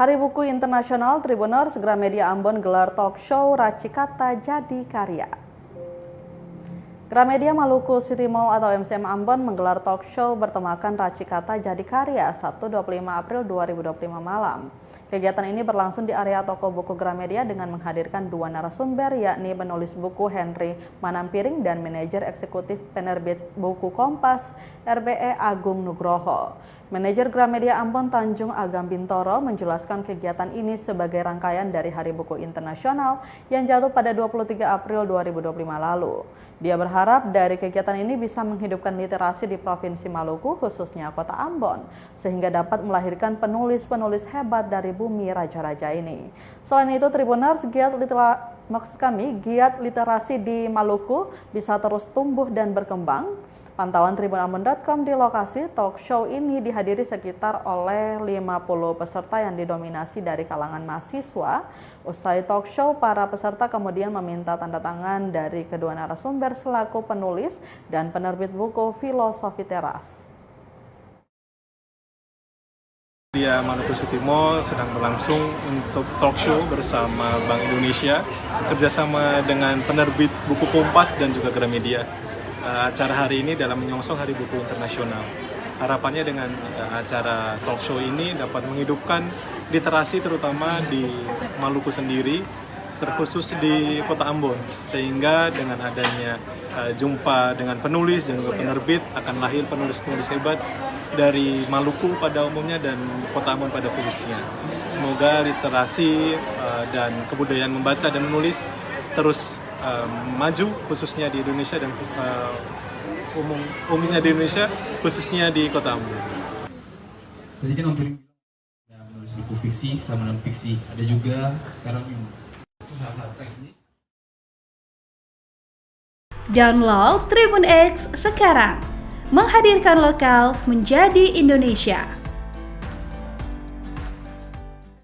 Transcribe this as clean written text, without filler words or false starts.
Hari Buku Internasional Tribuners Gramedia Ambon gelar talk show Racikata Jadi Karya. Gramedia Maluku City Mall atau MCM Ambon menggelar talk show bertemakan Racikata Jadi Karya Sabtu 25 April 2025 malam. Kegiatan ini berlangsung di area toko buku Gramedia dengan menghadirkan dua narasumber, yakni penulis buku Henry Manampiring dan manajer eksekutif penerbit buku Kompas RBE Agung Nugroho. Manajer Gramedia Ambon Tanjung Agam Bintoro menjelaskan kegiatan ini sebagai rangkaian dari Hari Buku Internasional yang jatuh pada 23 April 2025 lalu. Dia berharap dari kegiatan ini bisa menghidupkan literasi di Provinsi Maluku, khususnya Kota Ambon, sehingga dapat melahirkan penulis-penulis hebat dari bumi raja-raja ini. Selain itu, Tribuners, giat literasi di Maluku bisa terus tumbuh dan berkembang. Pantauan tribunambon.com di lokasi talk show ini dihadiri sekitar oleh 50 peserta yang didominasi dari kalangan mahasiswa. Usai talk show, para peserta kemudian meminta tanda tangan dari kedua narasumber selaku penulis dan penerbit buku Filosofi Teras. Dia Maluku City Mall sedang berlangsung untuk talk show bersama Bank Indonesia, kerjasama dengan penerbit buku Kompas dan juga Gramedia. Acara hari ini dalam menyongsong Hari Buku Internasional. Harapannya dengan acara talk show ini dapat menghidupkan literasi terutama di Maluku sendiri, terkhusus di Kota Ambon, sehingga dengan adanya jumpa dengan penulis dan juga penerbit akan lahir penulis-penulis hebat dari Maluku pada umumnya dan Kota Ambon pada khususnya. Semoga literasi dan kebudayaan membaca dan menulis terus maju, khususnya di Indonesia dan umumnya di Indonesia, khususnya di Kota Ambon. Tadi kan Om menulis buku fiksi sama non fiksi, ada juga sekarang hal-hal teknis. Download Tribun X sekarang, menghadirkan lokal menjadi Indonesia.